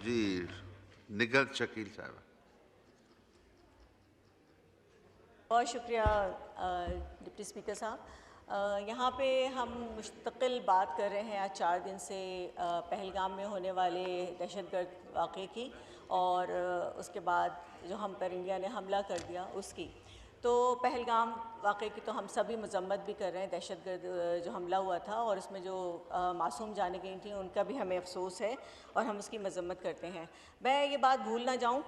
जी निगहत शकील साहब। बहुत शुक्रिया डिप्टी स्पीकर साहब। यहाँ पे हम मुस्तकिल बात कर रहे हैं आज 4 दिन से पहलगाम में होने वाले दहशतगर्द वाक़े की और उसके बाद जो हम पर इंडिया ने हमला कर दिया उसकी। तो पहलगाम वाक़े की तो हम सभी मजम्मत भी कर रहे हैं, दहशतगर्द जो हमला हुआ था और उसमें जो मासूम जाने गई थी उनका भी हमें अफसोस है और हम उसकी मजम्मत करते हैं। मैं ये बात भूल ना जाऊँ,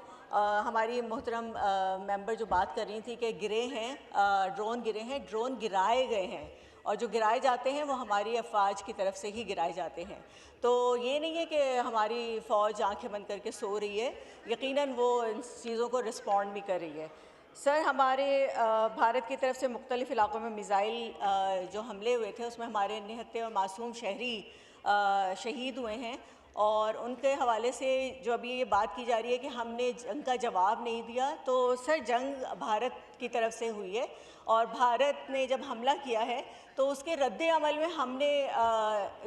हमारी मोहतरम मेंबर जो बात कर रही थी कि गिरे हैं ड्रोन, गिरे हैं, ड्रोन गिराए गए हैं और जो गिराए जाते हैं वो हमारी अफवाज की तरफ से ही गिराए जाते हैं। तो ये नहीं है कि हमारी फ़ौज आंखें बंद करके सो रही है, यकीनन वो इन चीज़ों को रिस्पॉन्ड भी कर रही है। सर, हमारे भारत की तरफ से मुख्तलिफ़ इलाक़ों में मिज़ाइल जो हमले हुए थे उसमें हमारे निहत्ते और मासूम शहरी शहीद हुए हैं और उनके हवाले से जो अभी ये बात की जा रही है कि हमने जंग का जवाब नहीं दिया, तो सर जंग भारत की तरफ से हुई है और भारत ने जब हमला किया है तो उसके रद्द अमल में हमने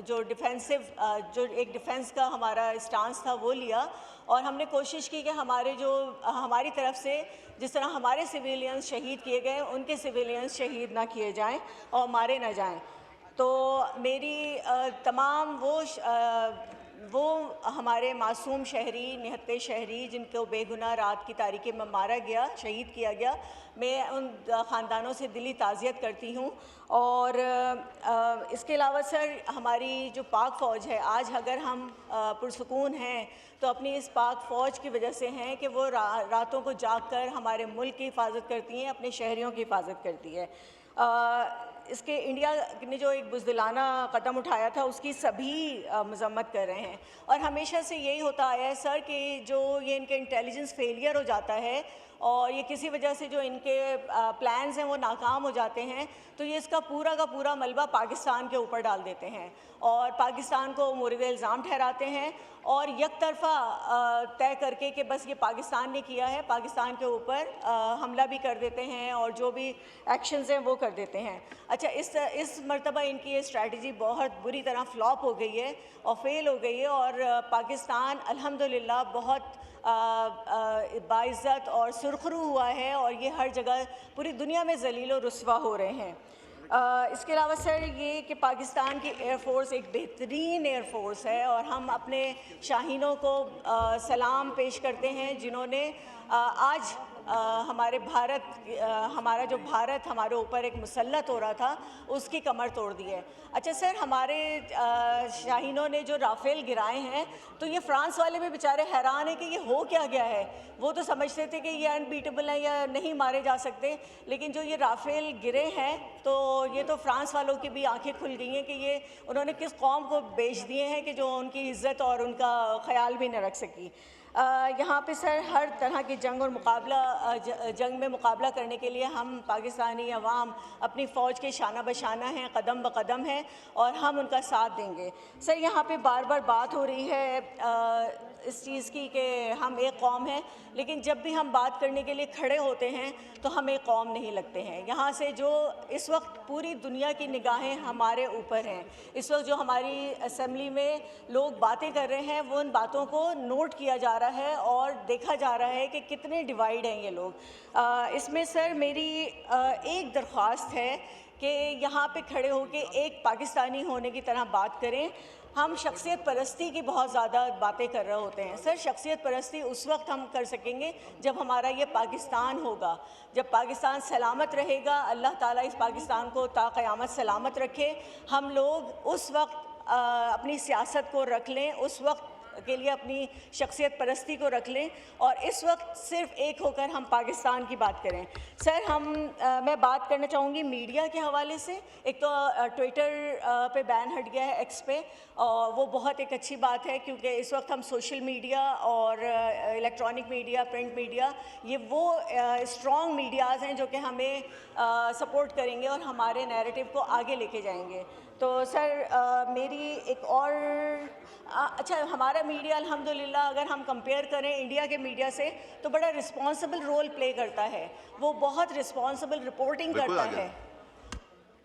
जो एक डिफेंस का हमारा स्टांस था वो लिया और हमने कोशिश की कि हमारी तरफ से जिस तरह हमारे सिविलियंस शहीद किए गए उनके सिविलियंस शहीद ना किए जाएं और मारे ना जाएं। तो मेरी तमाम वो हमारे मासूम शहरी, निहत्ते शहरी जिनको बेगुनाह रात की तारीकी में मारा गया, शहीद किया गया, मैं उन ख़ानदानों से दिली ताज़ियत करती हूँ। और इसके अलावा सर हमारी जो पाक फ़ौज है, आज अगर हम पुरसुकून हैं तो अपनी इस पाक फ़ौज की वजह से हैं कि वो रातों को जाग कर हमारे मुल्क की हिफाजत करती हैं, अपने शहरियों की हिफाजत करती है। इसके इंडिया ने जो एक बुज़दिलाना कदम उठाया था उसकी सभी मज़म्मत कर रहे हैं और हमेशा से यही होता आया है सर कि जो ये इनके इंटेलिजेंस फेलियर हो जाता है और ये किसी वजह से जो इनके प्लान्स हैं वो नाकाम हो जाते हैं तो ये इसका पूरा का पूरा मलबा पाकिस्तान के ऊपर डाल देते हैं और पाकिस्तान को मोरद इल्ज़ाम ठहराते हैं और एक तरफ़ा तय करके कि बस ये पाकिस्तान ने किया है, पाकिस्तान के ऊपर हमला भी कर देते हैं और जो भी एक्शंस हैं वो कर देते हैं। अच्छा, इस मरतबा इनकी ये स्ट्रैटेजी बहुत बुरी तरह फ्लॉप हो गई है और फेल हो गई है और पाकिस्तान अल्हम्दुलिल्लाह बहुत बाइज़्ज़त और सुरखरू हुआ है और ये हर जगह पूरी दुनिया में ज़लील और रुस्वा हो रहे हैं। इसके अलावा सर ये कि पाकिस्तान की एयरफोर्स एक बेहतरीन एयरफोर्स है और हम अपने शाहीनों को सलाम पेश करते हैं जिन्होंने आज हमारा जो भारत हमारे ऊपर एक मुसल्लत हो रहा था उसकी कमर तोड़ दी है। अच्छा सर, हमारे शाहीनों ने जो राफेल गिराए हैं तो ये फ्रांस वाले भी बेचारे हैरान हैं कि ये हो क्या गया है। वो तो समझते थे कि ये अनबीटेबल है या नहीं मारे जा सकते, लेकिन जो ये राफेल गिरे हैं तो ये तो फ्रांस वालों की भी आंखें खुल गई हैं कि ये उन्होंने किस कौम को बेच दिए हैं कि जो उनकी इज़्ज़त और उनका ख्याल भी न रख सकी। यहाँ पे सर हर तरह की जंग और जंग में मुकाबला करने के लिए हम पाकिस्तानी अवाम अपनी फ़ौज के शाना बशाना हैं, कदम ब कदम हैं और हम उनका साथ देंगे। सर यहाँ पे बार बार बात हो रही है इस चीज़ की कि हम एक कौम हैं, लेकिन जब भी हम बात करने के लिए खड़े होते हैं तो हम एक कौम नहीं लगते हैं। यहाँ से जो इस वक्त पूरी दुनिया की निगाहें हमारे ऊपर हैं, इस वक्त जो हमारी असम्बली में लोग बातें कर रहे हैं वो उन बातों को नोट किया जा रहा है और देखा जा रहा है कि कितने डिवाइड हैं ये लोग। इसमें सर मेरी एक दरख्वास्त है कि यहाँ पे खड़े होकर एक पाकिस्तानी होने की तरह बात करें। हम शख्सियत परस्ती की बहुत ज़्यादा बातें कर रहे होते हैं सर। शख्सियत परस्ती उस वक्त हम कर सकेंगे जब हमारा ये पाकिस्तान होगा, जब पाकिस्तान सलामत रहेगा। अल्लाह ताला इस पाकिस्तान को ता क़यामत सलामत रखे। हम लोग उस वक्त अपनी सियासत को रख लें, उस वक्त के लिए अपनी शख्सियत परस्ती को रख लें और इस वक्त सिर्फ एक होकर हम पाकिस्तान की बात करें। सर मैं बात करना चाहूँगी मीडिया के हवाले से। एक तो ट्विटर पे बैन हट गया है, एक्स पे, और वो बहुत एक अच्छी बात है क्योंकि इस वक्त हम सोशल मीडिया और इलेक्ट्रॉनिक मीडिया, प्रिंट मीडिया, ये वो स्ट्रॉन्ग मीडियाज़ हैं जो कि हमें सपोर्ट करेंगे और हमारे नैरेटिव को आगे लेके जाएंगे। तो सर मेरी एक और अच्छा, हमारा मीडिया अल्हम्दुलिल्लाह अगर हम कंपेयर करें इंडिया के मीडिया से तो बड़ा रिस्पॉन्सिबल रोल प्ले करता है। वो बहुत रिस्पॉन्सिबल रिपोर्टिंग करता है,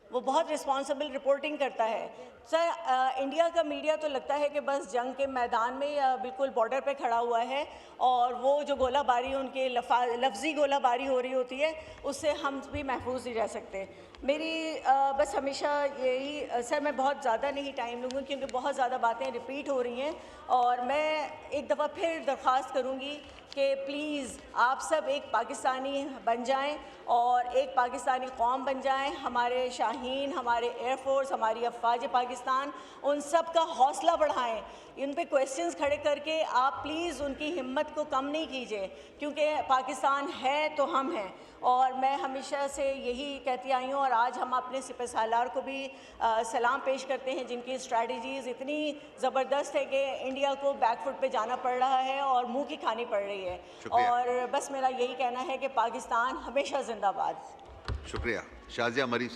वो बहुत रिस्पॉन्सिबल रिपोर्टिंग करता है। सर, इंडिया का मीडिया तो लगता है कि बस जंग के मैदान में या बिल्कुल बॉर्डर पे खड़ा हुआ है, और वो जो गोलाबारी उनके लफ्ज़ी गोलाबारी हो रही होती है उससे हम भी महफूज नहीं रह सकते। मेरी बस हमेशा यही सर, मैं बहुत ज़्यादा नहीं टाइम लूँगी क्योंकि बहुत ज़्यादा बातें रिपीट हो रही हैं, और मैं एक दफ़ा फिर दरख्वास्त करूँगी कि प्लीज़ आप सब एक पाकिस्तानी बन जाएं और एक पाकिस्तानी कौम बन जाएं। हमारे शाहीन, हमारे एयरफोर्स, हमारी अफवाज पाकिस्तान, उन सब का हौसला बढ़ाएं। इन पे क्वेश्चंस खड़े करके आप प्लीज़ उनकी हिम्मत को कम नहीं कीजिए, क्योंकि पाकिस्तान है तो हम हैं। और मैं हमेशा से यही कहती आई हूँ, और आज हम अपने सिपहसालार को भी सलाम पेश करते हैं जिनकी स्ट्रैटेजीज़ इतनी ज़बरदस्त है कि इंडिया को बैकफुट पे जाना पड़ रहा है और मुंह की खानी पड़ रही है। और बस मेरा यही कहना है कि पाकिस्तान हमेशा जिंदाबाद। शुक्रिया। शाज़िया मरी